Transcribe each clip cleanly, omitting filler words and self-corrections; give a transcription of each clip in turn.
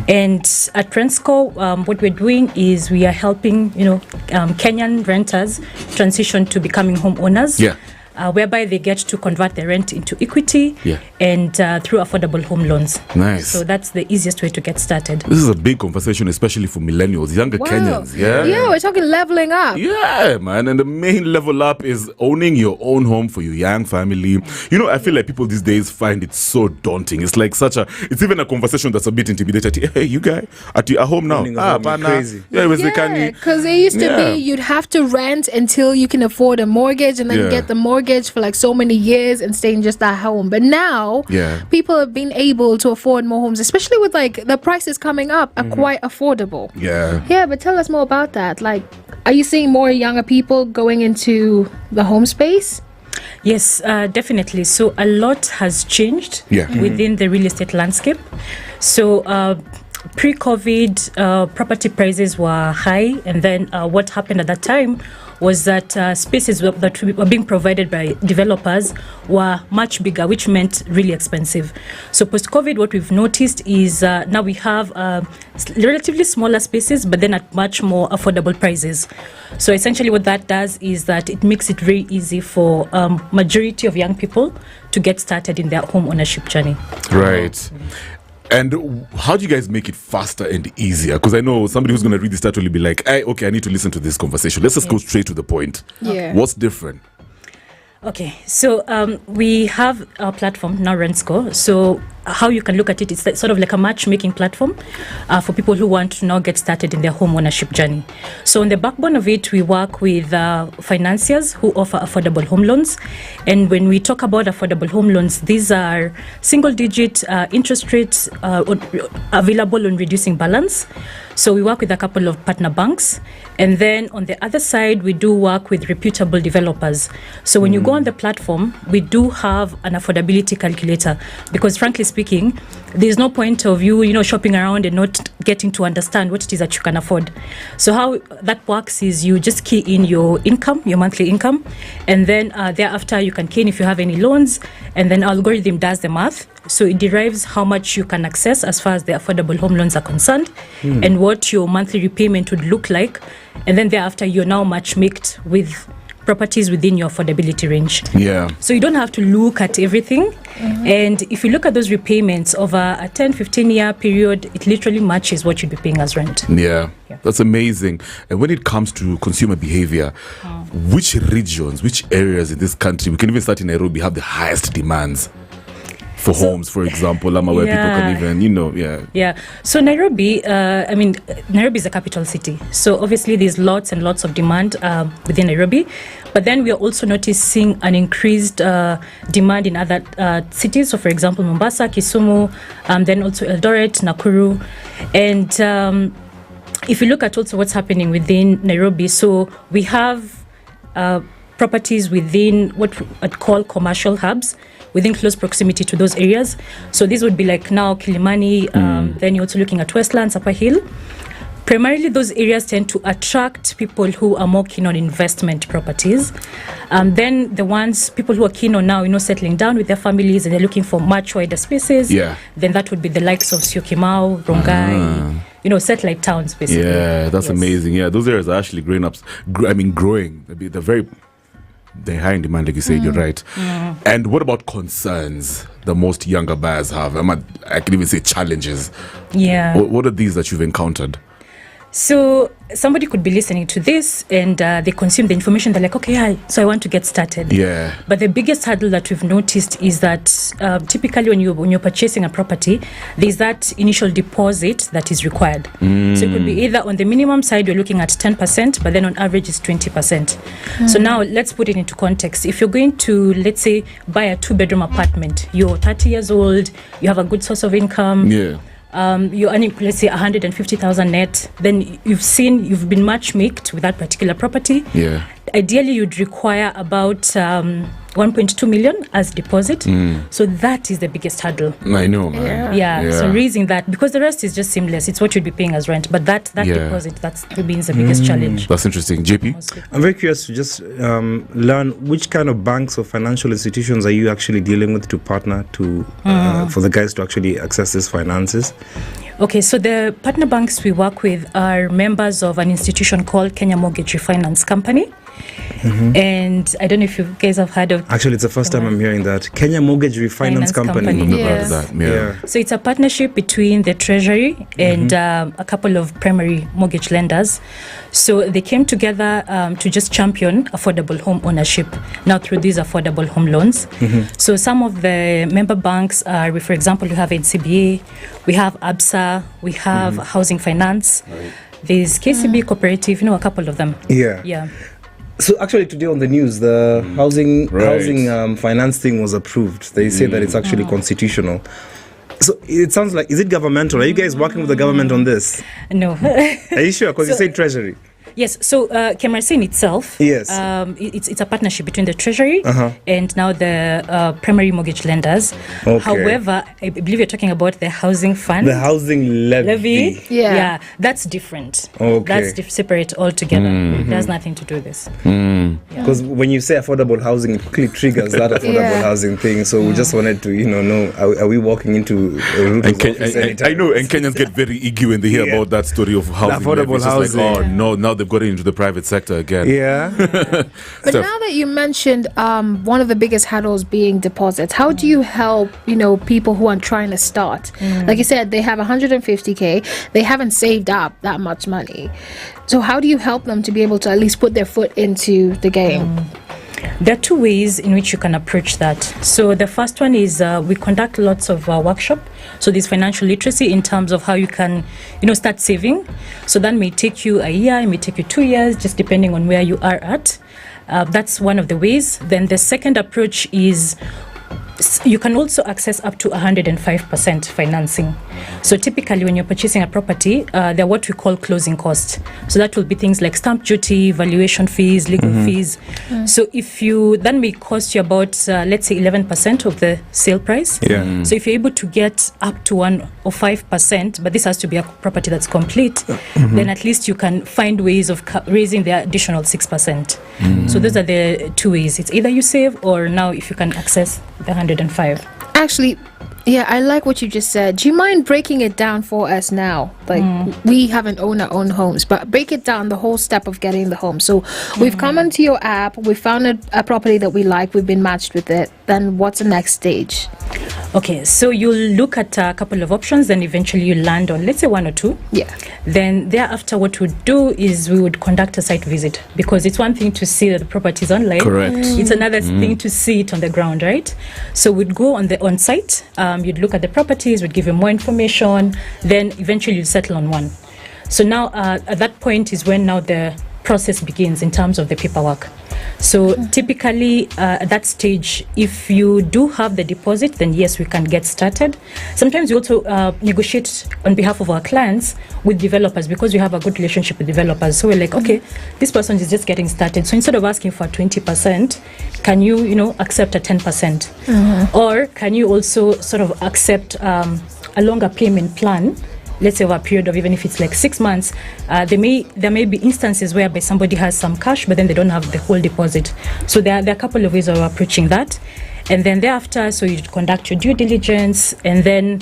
And at Rensco, what we're doing is we are helping, Kenyan renters transition to becoming homeowners. Yeah. Whereby they get to convert their rent into equity and through affordable home loans. Nice. So that's the easiest way to get started. This is a big conversation, especially for millennials, younger Kenyans. Yeah, we're talking leveling up. Yeah, man. And the main level up is owning your own home for your young family. I feel like people these days find it so daunting. It's like it's even a conversation that's a bit intimidating. Hey, you guy, at home now. Crazy. Because it used to be you'd have to rent until you can afford a mortgage and then get the mortgage for like so many years and stay in just that home. But now people have been able to afford more homes, especially with like the prices coming up are quite affordable. Yeah, but tell us more about that. Like, are you seeing more younger people going into the home space? Yes, definitely. So a lot has changed within the real estate landscape. So pre-COVID, property prices were high, and then what happened at that time was that spaces that were being provided by developers were much bigger, which meant really expensive. So post-COVID, what we've noticed is now we have relatively smaller spaces, but then at much more affordable prices. So essentially what that does is that it makes it very easy for majority of young people to get started in their home ownership journey. Right. And how do you guys make it faster and easier? Because I know somebody who's going to read this title will be like, hey, okay, I need to listen to this conversation. Let's just go straight to the point. Yeah. What's different? Okay, so we have our platform, now Rensco. So how you can look at it, it's sort of like a matchmaking platform for people who want to now get started in their home ownership journey. So on the backbone of it, we work with financiers who offer affordable home loans. And when we talk about affordable home loans, these are single-digit interest rates available on reducing balance. So we work with a couple of partner banks. And then on the other side, we do work with reputable developers. So when you go on the platform, we do have an affordability calculator because frankly speaking, there's no point of you, shopping around and not getting to understand what it is that you can afford. So how that works is you just key in your income, your monthly income, and then thereafter you can key in if you have any loans, and then algorithm does the math. So it derives how much you can access as far as the affordable home loans are concerned and what your monthly repayment would look like. And then thereafter, you're now matchmaked with properties within your affordability range. Yeah. So you don't have to look at everything. And if you look at those repayments over a 10, 15-year period, it literally matches what you'd be paying as rent. Yeah. That's amazing. And when it comes to consumer behavior, which regions, which areas in this country, we can even start in Nairobi, have the highest demands for homes, for example, where people can even, So Nairobi, Nairobi is a capital city. So obviously there's lots and lots of demand within Nairobi. But then we are also noticing an increased demand in other cities. So for example, Mombasa, Kisumu, then also Eldoret, Nakuru. And if you look at also what's happening within Nairobi, so we have properties within what I'd call commercial hubs, within close proximity to those areas. So these would be like now Kilimani, then you're also looking at Westlands, Upper Hill. Primarily those areas tend to attract people who are more keen on investment properties. Then people who are keen on now, settling down with their families and they're looking for much wider spaces. Yeah. Then that would be the likes of Syokimau, Rongai, satellite towns basically. Yeah, that's amazing. Yeah, those areas are actually growing. They're high in demand, like you said, you're right. And what about concerns the most younger buyers have? I can even say challenges. Yeah. What are these that you've encountered? So somebody could be listening to this and they consume the information. They're like, okay, so I want to get started. Yeah. But the biggest hurdle that we've noticed is that typically when you're purchasing a property, there's that initial deposit that is required. So it could be either on the minimum side, you're looking at 10%, but then on average it's 20%. So now let's put it into context. If you're going to, let's say, buy a 2-bedroom apartment, you're 30 years old, you have a good source of income. Yeah. You're earning, let's say, 150,000 net, then you've been matchmaked with that particular property. Yeah. ideally you'd require about 1.2 million as deposit. So that is the biggest hurdle. I know, man. Yeah. So raising that, because the rest is just seamless. It's what you'd be paying as rent. But that deposit, that's remains the biggest challenge. That's interesting. JP? I'm very curious to just learn which kind of banks or financial institutions are you actually dealing with to partner to for the guys to actually access these finances? Okay, so the partner banks we work with are members of an institution called Kenya Mortgage Refinance Company. And I don't know if you guys have heard of. Actually, it's the first time I'm hearing that. Kenya Mortgage Refinance Company. I've never heard of that. Yeah. So it's a partnership between the Treasury and a couple of primary mortgage lenders. So they came together to just champion affordable home ownership now through these affordable home loans. So some of the member banks are, for example, we have NCBA, we have ABSA, we have Housing Finance, there's KCB Cooperative, a couple of them. Yeah. So actually today on the news, the housing finance thing was approved. They say that it's actually constitutional. So it sounds like, is it governmental? Are you guys working with the government on this? No. Are you sure? Because you said Treasury. Yes, so Kemarsin itself, it's a partnership between the Treasury and now the primary mortgage lenders. Okay. However, I believe you're talking about the housing fund. The housing levy. Yeah, that's different. Okay. That's separate altogether. It has nothing to do with this. Because when you say affordable housing, it quickly triggers that affordable housing thing. So we just wanted to, know, are we walking into a route of office anytime? I know, and Kenyans get very eager when they hear about that story of housing. Affordable housing. Like, oh no, now they've got into the private sector again. But now that you mentioned one of the biggest hurdles being deposits, how do you help people who are trying to start? Like you said, they have 150k, they haven't saved up that much money, so how do you help them to be able to at least put their foot into the game? There are two ways in which you can approach that. So the first one is we conduct lots of workshop. So there's financial literacy in terms of how you can, start saving. So that may take you a year, it may take you 2 years, just depending on where you are at. That's one of the ways. Then the second approach is you can also access up to 105% financing. So typically when you're purchasing a property, they're what we call closing costs. So that will be things like stamp duty, valuation fees, legal fees. So that may cost you about, let's say 11% of the sale price. So if you're able to get up to 105%, but this has to be a property that's complete, then at least you can find ways of raising the additional 6%. So those are the two ways. It's either you save or now if you can access the 105. Actually, I like what you just said. Do you mind breaking it down for us now? Like, we haven't owned our own homes, but break it down, the whole step of getting the home. So we've come onto your app, we found a property that we like, we've been matched with it. Then what's the next stage? Okay, so you'll look at a couple of options, then eventually you land on, let's say, one or two. Then thereafter, what we'd do is we would conduct a site visit, because it's one thing to see that the property is online. Correct. It's another thing to see it on the ground, right? So we'd go on site, you'd look at the properties, we'd give you more information, then eventually you'd settle on one. So now at that point is when now the process begins in terms of the paperwork. So typically at that stage, if you do have the deposit, then yes, we can get started. Sometimes we also negotiate on behalf of our clients with developers, because we have a good relationship with developers. So we're like, okay, this person is just getting started. So instead of asking for 20%, can you, accept a 10%? Or can you also sort of accept a longer payment plan? Let's say over a period of, even if it's like 6 months, there may be instances whereby somebody has some cash, but then they don't have the whole deposit. So there are a couple of ways of approaching that. And then thereafter, so you conduct your due diligence, and then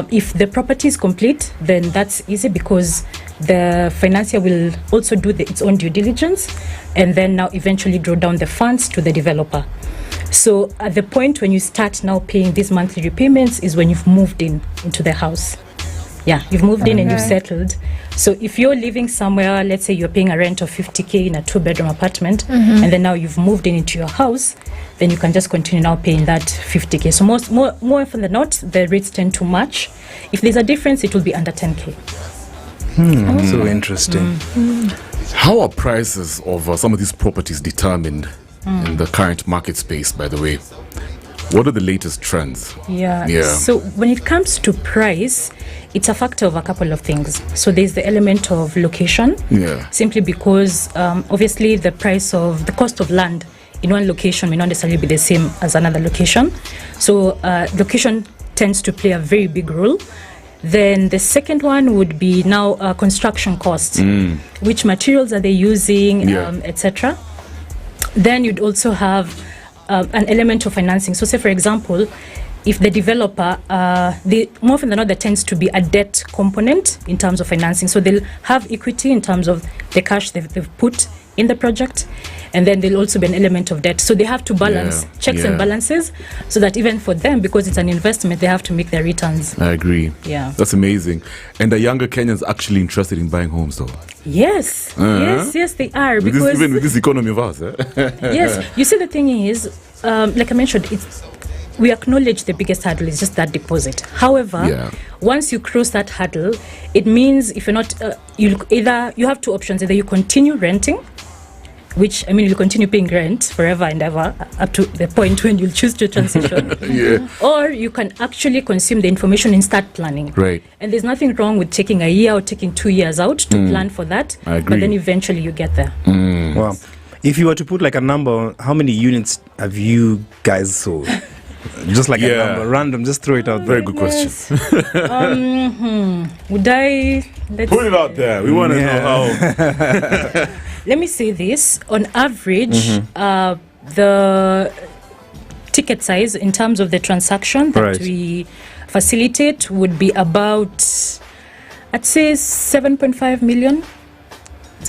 if the property is complete, then that's easy, because the financier will also do its own due diligence, and then now eventually draw down the funds to the developer. So at the point when you start now paying these monthly repayments is when you've moved into the house. You've moved in and you've settled. So if you're living somewhere, let's say you're paying a rent of 50k in a 2-bedroom apartment, and then now you've moved into your house, then you can just continue now paying that 50k. So more often than not, the rates tend to match. If there's a difference, it will be under 10k. So interesting. How are prices of some of these properties determined in the current market space, by the way? What are the latest trends? Yeah. So when it comes to price, it's a factor of a couple of things. So there's the element of location. Yeah. Simply because obviously the cost of land in one location may not necessarily be the same as another location. So location tends to play a very big role. Then the second one would be now construction costs. Which materials are they using, etc. Then you'd also have an element of financing. So say, for example, if the developer, more often than not, there tends to be a debt component in terms of financing. So they'll have equity in terms of the cash they've put in the project, and then there'll also be an element of debt. So they have to balance checks and balances, so that even for them, because it's an investment, they have to make their returns. I agree. Yeah. That's amazing. And are younger Kenyans actually interested in buying homes, though? Yes. Yes, they are. Because even with this economy of ours. Yes. You see, the thing is, like I mentioned, we acknowledge the biggest hurdle is just that deposit. However, once you cross that hurdle, it means if you're not, you have two options. Either you continue renting, which, I mean, you'll continue paying rent forever and ever up to the point when you'll choose to transition. Or you can actually consume the information and start planning. Right. And there's nothing wrong with taking a year or taking 2 years out to plan for that. I agree. But then eventually you get there. Wow. If you were to put like a number, how many units have you guys sold? Just like a number, random, just throw it out. Very good question. Would I... Put it out there. We want to know how... Let me say this. On average, the ticket size in terms of the transaction that we facilitate would be about, I'd say, 7.5 million.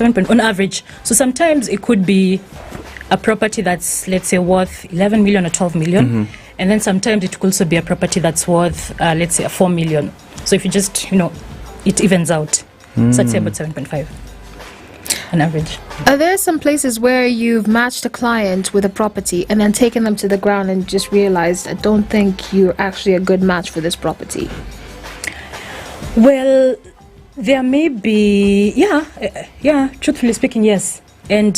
On average. So sometimes it could be a property that's, let's say, worth 11 million or 12 million. And then sometimes it could also be a property that's worth, let's say, 4 million. So if you just, it evens out. So I'd say about 7.5 on average. Are there some places where you've matched a client with a property and then taken them to the ground and just realized, I don't think you're actually a good match for this property? Well, there may be, truthfully speaking, yes. And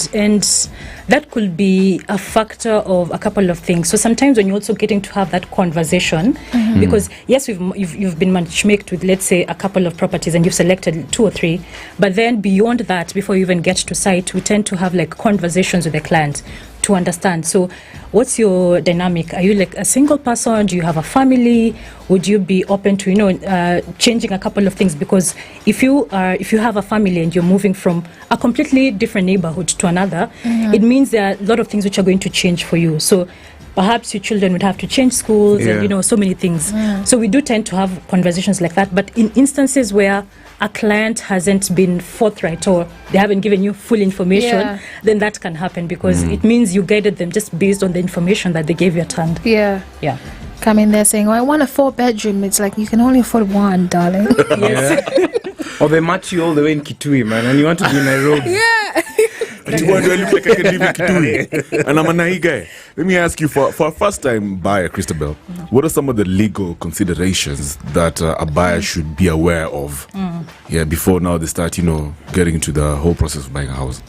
that could be a factor of a couple of things. So sometimes when you're also getting to have that conversation, because yes, you've been matchmaked with, let's say, a couple of properties and you've selected 2 or 3, but then beyond that, before you even get to site, we tend to have like conversations with the client to understand. So what's your dynamic? Are you like a single person? Do you have a family? Would you be open to changing a couple of things? Because if you have a family and you're moving from a completely different neighborhood to another, it means there are a lot of things which are going to change for you. So perhaps your children would have to change schools and so many things. So we do tend to have conversations like that. But in instances where a client hasn't been forthright or they haven't given you full information, then that can happen because it means you guided them just based on the information that they gave you at hand. Yeah. Come in there saying, I want a 4-bedroom. It's like, you can only afford 1, darling. Or they match you all the way in Kitui, man, and you want to be in Nairobi. Do I look like I can live in Kitui? And I'm a Nai guy. Let me ask you, for a first-time buyer, Christabel, what are some of the legal considerations that a buyer should be aware of before now they start, getting into the whole process of buying a house,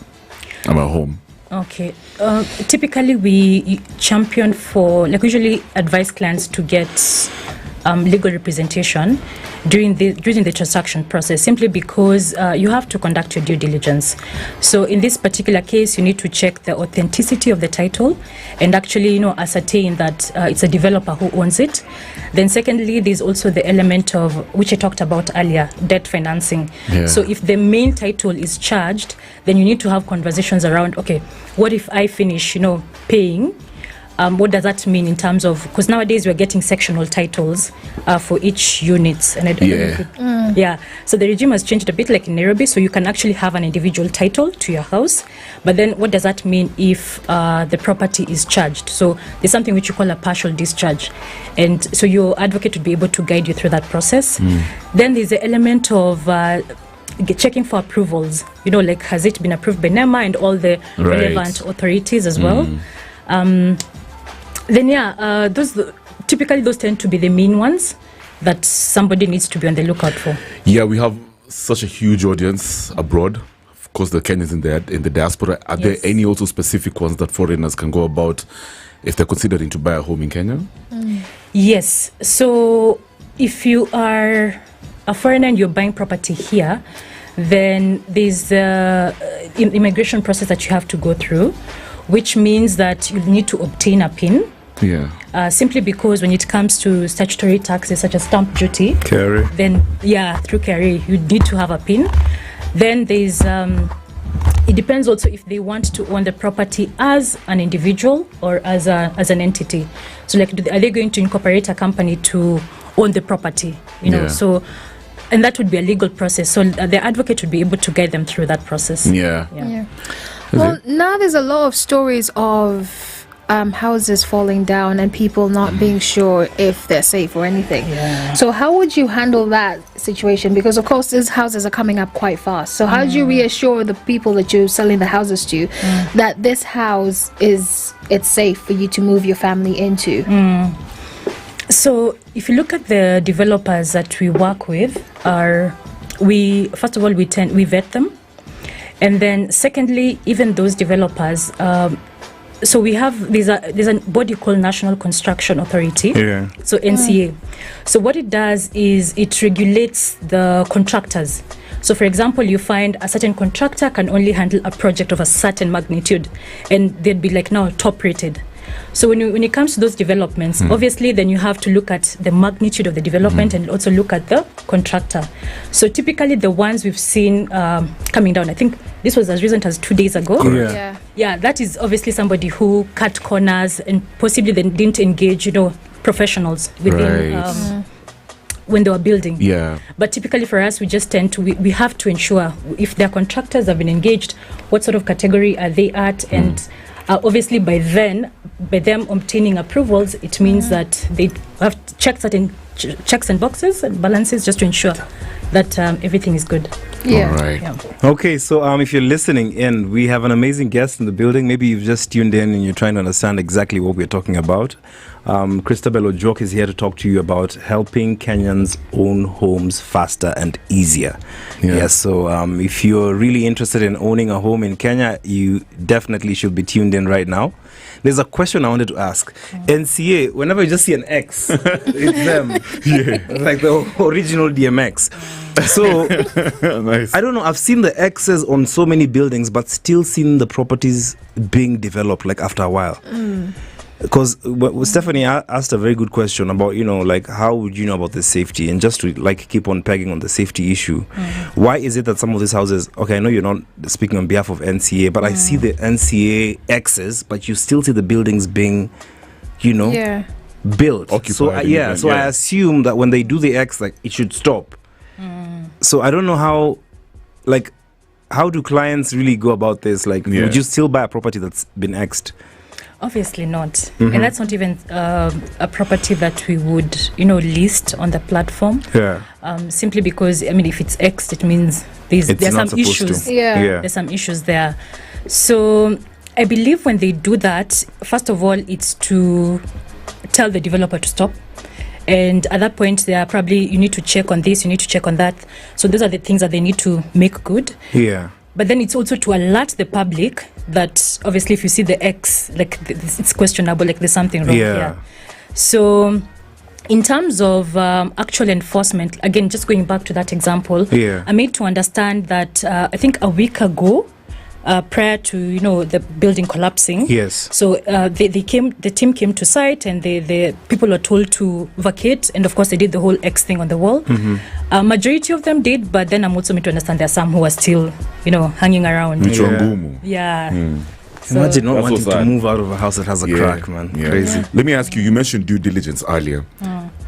a home? Okay. Typically, we champion we usually advise clients to get legal representation during the transaction process, simply because you have to conduct your due diligence. So in this particular case, you need to check the authenticity of the title and actually, ascertain that it's a developer who owns it. Then secondly, there's also the element of, which I talked about earlier, debt financing. So if the main title is charged, then you need to have conversations around, okay, what if I finish, paying? What does that mean in terms of, because nowadays we're getting sectional titles for each unit, and so the regime has changed a bit, like in Nairobi, so you can actually have an individual title to your house, but then what does that mean if the property is charged? So there's something which you call a partial discharge, and so your advocate would be able to guide you through that process. Then there's the element of checking for approvals, like has it been approved by NEMA and all the relevant authorities as well. Then typically those tend to be the main ones that somebody needs to be on the lookout for. Yeah, we have such a huge audience abroad. Of course, the Kenyans in the diaspora. Are there any also specific ones that foreigners can go about if they're considering to buy a home in Kenya? Yes. So if you are a foreigner and you're buying property here, then there's an immigration process that you have to go through, which means that you need to obtain a PIN. Yeah. Simply because when it comes to statutory taxes such as stamp duty, then through KRA you need to have a PIN. Then there's it depends also if they want to own the property as an individual or as an entity. So like, are they going to incorporate a company to own the property? You know, so, and that would be a legal process. So the advocate would be able to guide them through that process. Yeah. Well, now there's a lot of stories of houses falling down and people not being sure if they're safe or anything. So how would you handle that situation? Because of course these houses are coming up quite fast. So how do you reassure the people that you're selling the houses to that this house it's safe for you to move your family into? So if you look at the developers that we work with, we first of all we vet them, and then secondly, even those developers, so we have there's a body called National Construction Authority, so NCA. So what it does is it regulates the contractors. So for example, you find a certain contractor can only handle a project of a certain magnitude, and they'd be like now top rated. So when it comes to those developments, obviously then you have to look at the magnitude of the development and also look at the contractor. So typically the ones we've seen coming down, I think this was as recent as 2 days ago. Yeah, that is obviously somebody who cut corners and possibly then didn't engage, professionals within when they were building. But typically for us, we just tend to, we have to ensure if their contractors have been engaged, what sort of category are they at, and obviously by them obtaining approvals, it means that they have to check certain checks and boxes and balances just to ensure that everything is good. All right. Okay, so if you're listening in, we have an amazing guest in the building. Maybe you've just tuned in and you're trying to understand exactly what we're talking about. Christabel Ojuok is here to talk to you about helping Kenyans own homes faster and easier. So if you're really interested in owning a home in Kenya, you definitely should be tuned in right now. There's a question I wanted to ask. NCA, whenever you just see an X, it's them. Like the original DMX. So, nice. I don't know, I've seen the X's on so many buildings, but still seen the properties being developed like after a while. Because Stephanie asked a very good question about, like, how would you know about the safety? And just to like keep on pegging on the safety issue, why is it that some of these houses, okay, I know you're not speaking on behalf of NCA, but I see the NCA X's, but you still see the buildings being, built. Occupied. So I assume that when they do the X, like, it should stop. So I don't know how do clients really go about this? Like, would you still buy a property that's been X'd? Obviously not. And that's not even a property that we would, list on the platform. Simply because, if it's X'd, it means there's some issues. There's some issues there. So I believe when they do that, first of all, it's to tell the developer to stop. And at that point, they are probably, you need to check on this, you need to check on that. So those are the things that they need to make good. But then it's also to alert the public that obviously if you see the X, like it's questionable, like there's something wrong here. So in terms of actual enforcement, again, just going back to that example, I made to understand that I think a week ago, prior to the building collapsing. So the team came to site and the people were told to vacate, and of course they did the whole X thing on the wall. Majority of them did, but then I'm also made to understand there are some who are still hanging around. So, imagine not wanting to move out of a house that has a crack, man. Crazy. Let me ask you, you mentioned due diligence earlier.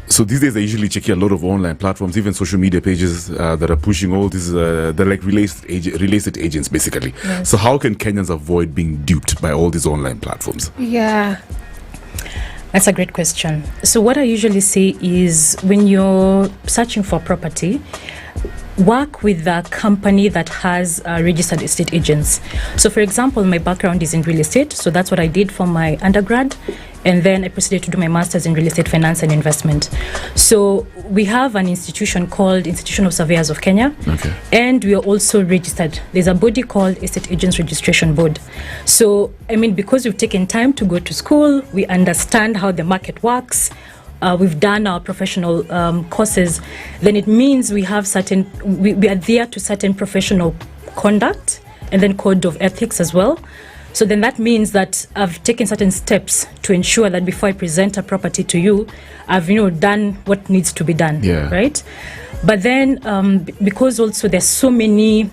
So these days I usually check a lot of online platforms, even social media pages that are pushing all these, they're like real estate agents basically. So how can Kenyans avoid being duped by all these online platforms? That's a great question. So what I usually say is when you're searching for property, work with a company that has registered estate agents. So for example, my background is in real estate, so that's what I did for my undergrad, and then I proceeded to do my master's in real estate finance and investment. So we have an institution called Institution of Surveyors of Kenya, and we are also registered. There's a body called Estate Agents Registration Board. So I mean, because we've taken time to go to school, we understand how the market works, we've done our professional courses, then it means we have we adhere to certain professional conduct and then code of ethics as well. So then that means that I've taken certain steps to ensure that before I present a property to you, I've done what needs to be done, right? But then because also there's so many,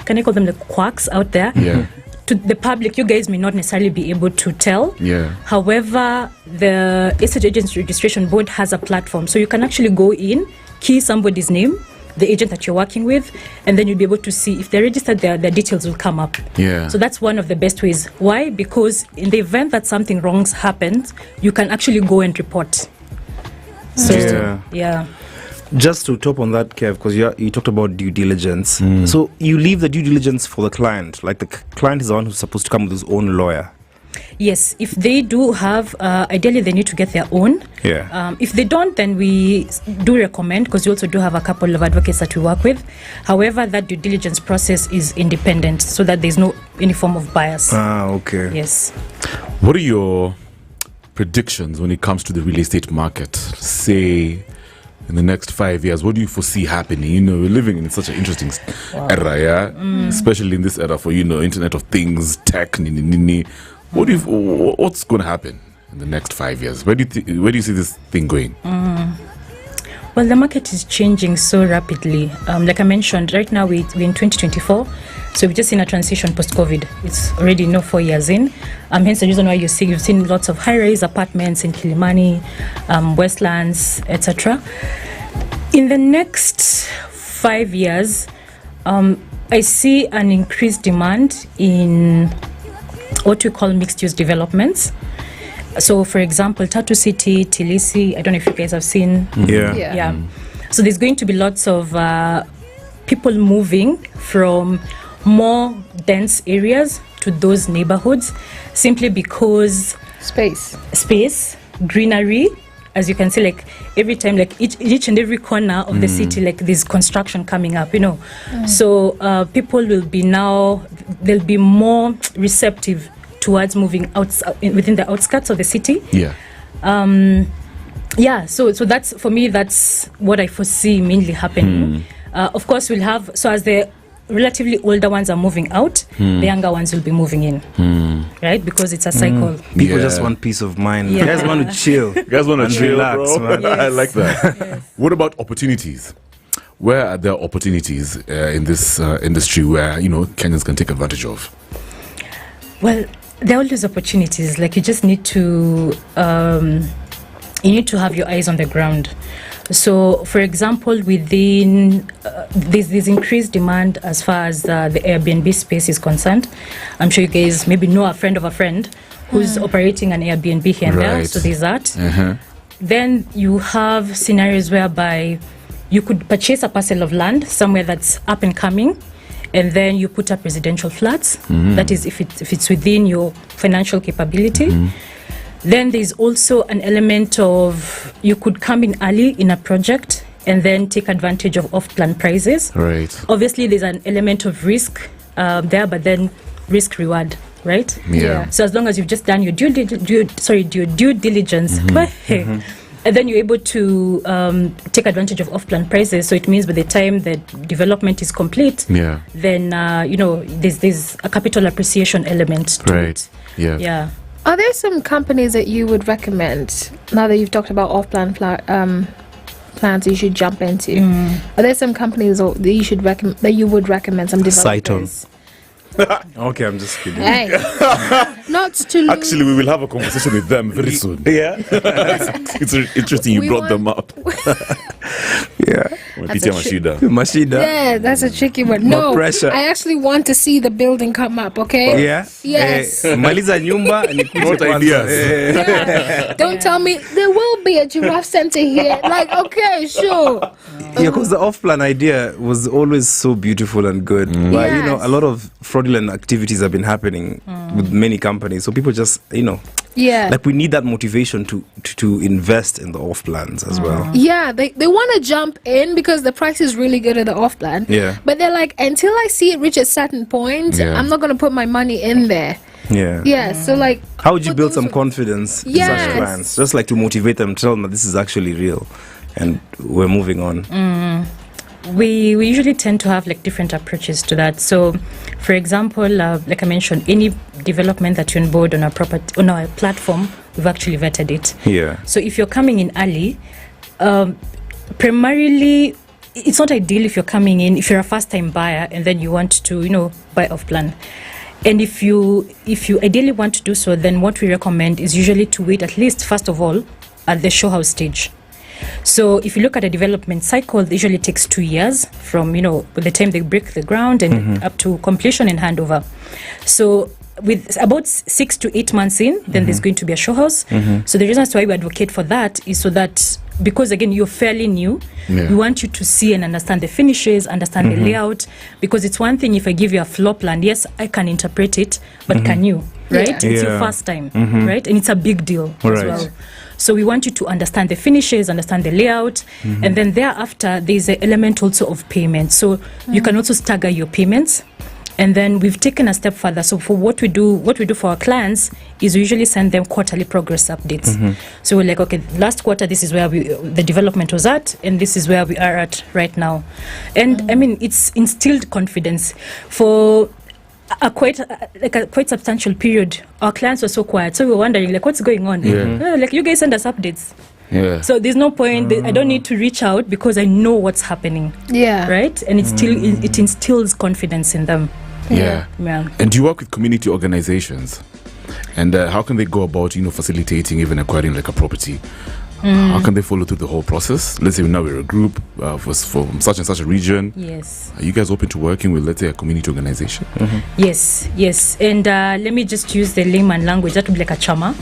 can I call them the quacks out there? To the public, you guys may not necessarily be able to tell. However, the Estate Agents Registration Board has a platform, so you can actually go in, key somebody's name, the agent that you're working with, and then you'll be able to see if they're registered, their details will come up. So that's one of the best ways. Why? Because in the event that something wrong happens, you can actually go and report. So Just to top on that, Kev, because you talked about due diligence. So you leave the due diligence for the client. Like the client is the one who's supposed to come with his own lawyer. Yes, if they do have, ideally they need to get their own. If they don't, then we do recommend, because we also do have a couple of advocates that we work with. However, that due diligence process is independent, so that there's no any form of bias. Yes. What are your predictions when it comes to the real estate market? Say, in the next 5 years, what do you foresee happening? We're living in such an interesting era, especially in this era for, Internet of Things, tech, what's going to happen in the next 5 years? Where do you see this thing going? Well, the market is changing so rapidly. Like I mentioned, right now we're in 2024, so we've just seen a transition post-COVID. It's already 4 years in. Hence the reason why you've seen lots of high-rise apartments in Kilimani, Westlands, etc. In the next 5 years, I see an increased demand in what we call mixed-use developments. So, for example, Tatu City, Tilisi, I don't know if you guys have seen. So there's going to be lots of people moving from more dense areas to those neighborhoods, simply because space, greenery. As you can see, like every time, like each and every corner of the city, like there's construction coming up, So people will be they'll be more receptive towards moving within the outskirts of the city. So that's, for me, that's what I foresee mainly happening. Of course, we'll have, so as the relatively older ones are moving out, the younger ones will be moving in, right? Because it's a cycle. People just want peace of mind. You guys want to chill. You guys want to chill, relax, bro. man. I like that. What about opportunities? Where are there opportunities in this industry where Kenyans can take advantage of? Well, there are always opportunities. Like you just need to have your eyes on the ground. So, for example, within there's increased demand as far as the Airbnb space is concerned. I'm sure you guys maybe know a friend of a friend who's operating an Airbnb here and there. So there's that. Then you have scenarios whereby you could purchase a parcel of land somewhere that's up and coming, and then you put up residential flats. That is, if it's within your financial capability. Then there's also an element of you could come in early in a project and then take advantage of off-plan prices. Obviously, there's an element of risk there, but then risk-reward, right? So as long as you've just done your due diligence, and then you're able to take advantage of off-plan prices. So it means by the time the development is complete, then there's a capital appreciation element to it. Are there some companies that you would recommend, now that you've talked about off-plan plans you should jump into? Are there some companies that you would recommend, some developers? Okay, I'm just kidding. Hey, not to Actually, we will have a conversation with them very soon. It's interesting you brought them up. Mashida. Yeah, that's a tricky one. No pressure. I actually want to see the building come up, okay? Yes. Maliza nyumba. What ideas? Don't tell me there will not be a giraffe center here. Like, okay, sure. Yeah, because the off-plan idea was always so beautiful and good. But, you know, a lot of fraudulent activities have been happening with many companies. So people just, you know, like we need that motivation to invest in the off-plans as well. Yeah, they want to jump in because the price is really good at the off-plan. Yeah. But they're like, until I see it reach a certain point, I'm not going to put my money in there. Yeah, so like... How would you build some confidence in such plans? Just like to motivate them, tell them that this is actually real and we're moving on. We usually tend to have like different approaches to that. So, for example, like I mentioned, any development that you onboard on our platform, we've actually vetted it. Yeah. So if you're coming in early, primarily, it's not ideal if you're coming in, if you're a first-time buyer and then you want to, you know, buy off-plan. And if you ideally want to do so, then what we recommend is usually to wait at least, first of all, at the show house stage. So if you look at a development cycle, it usually takes 2 years from, you know, the time they break the ground and up to completion and handover. So with about 6 to 8 months in, then there's going to be a show house. So the reasons why we advocate for that is so that, because again, you're fairly new, we want you to see and understand the finishes, understand the layout, because it's one thing if I give you a floor plan, yes, I can interpret it, but can you, right? It's your first time, right? And it's a big deal as well. So we want you to understand the finishes, understand the layout, and then thereafter, there's an element also of payment. So you can also stagger your payments. And then we've taken a step further. So for what we do for our clients is we usually send them quarterly progress updates. So we're like, okay, last quarter, this is where the development was at, and this is where we are at right now. And I mean, it's instilled confidence. For a quite substantial period, our clients were so quiet. So we were wondering, like, what's going on? Like, you guys send us updates. So there's no point. I don't need to reach out because I know what's happening. Right? And it instills confidence in them. And do you work with community organizations? And how can they go about, you know, facilitating, even acquiring like a property? How can they follow through the whole process? Let's say now we're a group for such and such a region. Are you guys open to working with, let's say, a community organization? Yes. And let me just use the layman language. That would be like a chama,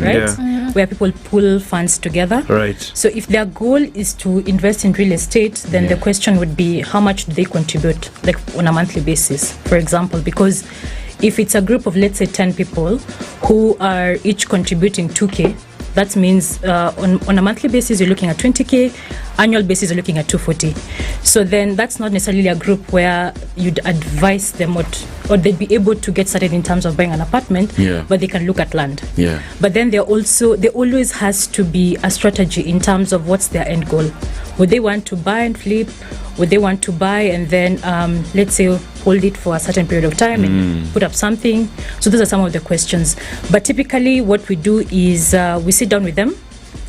right? Where people pull funds together. Right. So if their goal is to invest in real estate, then the question would be, how much do they contribute, like on a monthly basis, for example? Because if it's a group of, let's say, 10 people who are each contributing 2K, that means on a monthly basis, you're looking at 20K. Annual basis, you're looking at 240. So then that's not necessarily a group where you'd advise them or they'd be able to get started in terms of buying an apartment, but they can look at land. But then there always has to be a strategy in terms of what's their end goal. Would they want to buy and flip? Would they want to buy and then, let's say, hold it for a certain period of time and put up something? So those are some of the questions. But typically what we do is we sit down with them,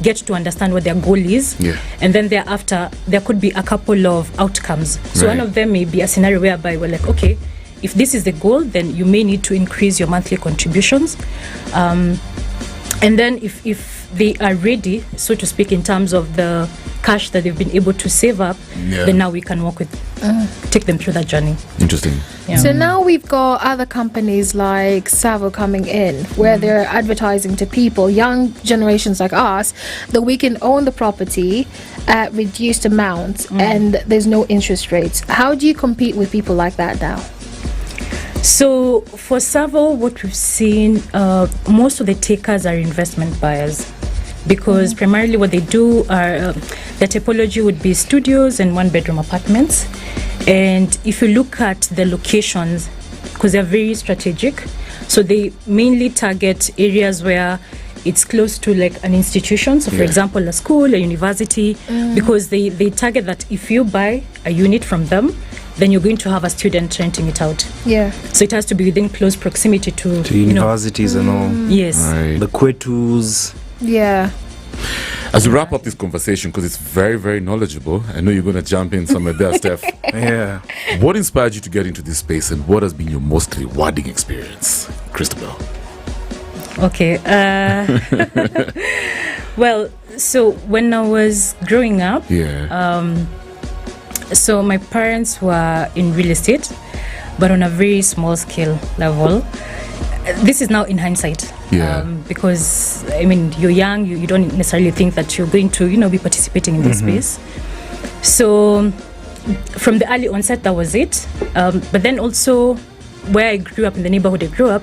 get to understand what their goal is, and then thereafter, there could be a couple of outcomes. So one of them may be a scenario whereby we're like, okay, if this is the goal, then you may need to increase your monthly contributions. And then if they are ready, so to speak, in terms of the cash that they've been able to save up, then now we can work with, take them through that journey. Interesting. So now we've got other companies like Savo coming in, where they're advertising to people, young generations like us, that we can own the property at reduced amounts and there's no interest rates. How do you compete with people like that now? So for Savo, what we've seen, most of the takers are investment buyers, because primarily what they do are the typology would be studios and one-bedroom apartments. And if you look at the locations, because they're very strategic, so they mainly target areas where it's close to like an institution. So for example, a school, a university, because they target that if you buy a unit from them, then you're going to have a student renting it out. So it has to be within close proximity to universities and all. The Kwetus. As we wrap up this conversation, because it's very, very knowledgeable, I know you're going to jump in somewhere there, Steph. What inspired you to get into this space, and what has been your most rewarding experience, Christabel? Okay. Well, so when I was growing up, so my parents were in real estate, but on a very small scale level. This is now in hindsight. Because I mean, you're young, you don't necessarily think that you're going to, be participating in this space. So from the early onset, that was it. But then also, where I grew up, in the neighborhood I grew up,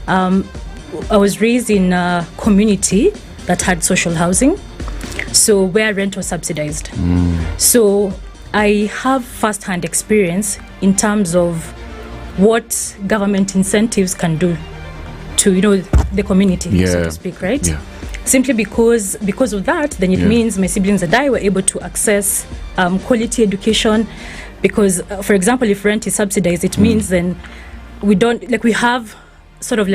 I was raised in a community that had social housing, so where rent was subsidized. So I have first-hand experience in terms of what government incentives can do to the community, so to speak, right? Simply because of that, then it means my siblings and I were able to access quality education, because for example, if rent is subsidized, it means then we have sort of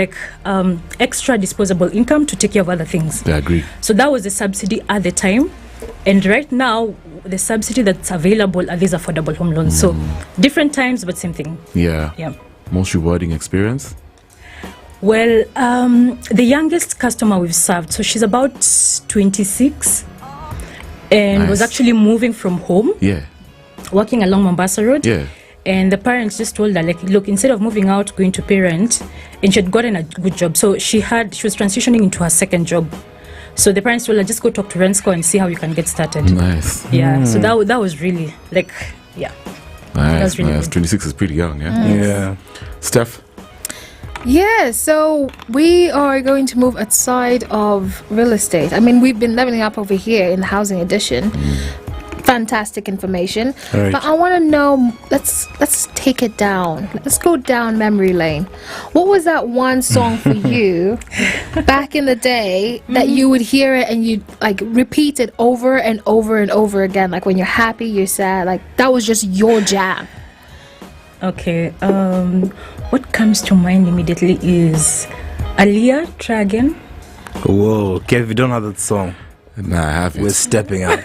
extra disposable income to take care of other things. I agree. So that was the subsidy at the time, and right now the subsidy that's available are these affordable home loans. So different times, but same thing. Most rewarding experience? Well, the youngest customer we've served, so she's about 26 and was actually moving from home, working along Mombasa Road. And the parents just told her, look, instead of moving out, going to pay rent, and she had gotten a good job. So she was transitioning into her second job. So the parents told her, just go talk to Rensco and see how you can get started. Nice. So that was really Nice, was really nice. good. 26 is pretty young, yeah? Steph? Yeah, so we are going to move outside of real estate. I mean, we've been leveling up over here in the housing edition. Fantastic information. Right. But I want to know, let's take it down. Let's go down memory lane. What was that one song for you back in the day that you would hear it and you'd repeat it over and over and over again? Like when you're happy, you're sad, that was just your jam. Okay, what comes to mind immediately is Aliyah, Try Again. Whoa, Kev, you don't have that song. Nah, I have it. We're stepping out.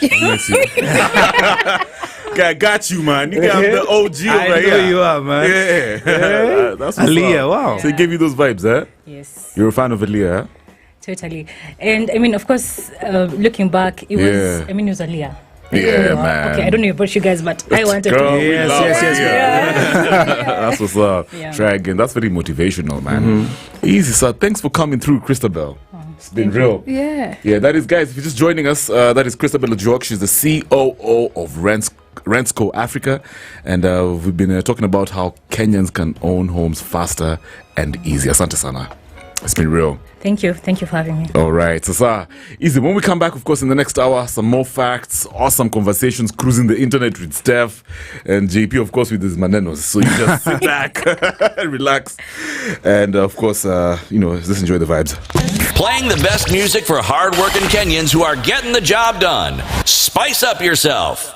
I got you, man. You got the OG over here. I know you are, man. Yeah. That's what's Aliyah, up. wow. So it gave you those vibes, eh? Yes. You're a fan of Aliyah, eh? Totally. And I mean, of course, looking back, it was Aliyah. Yeah, man. Okay, I don't know about you guys, but I wanted Girl, to. Yes. That's what's up. Try again. That's very motivational, man. Easy, sir. Thanks for coming through, Christabel. It's been real. Yeah. Yeah, that is, guys, if you're just joining us, that is Christabel Ojuok. She's the COO of Rensco Africa. And we've been talking about how Kenyans can own homes faster and easier. Asante sana. It's been real. Thank you for having me. All right, so easy. When we come back, of course, in the next hour, some more facts, awesome conversations, cruising the internet with Steph and JP, of course, with his manenos. So you just sit back and relax, and of course, just enjoy the vibes. Playing the best music for hard-working Kenyans who are getting the job done. Spice up yourself.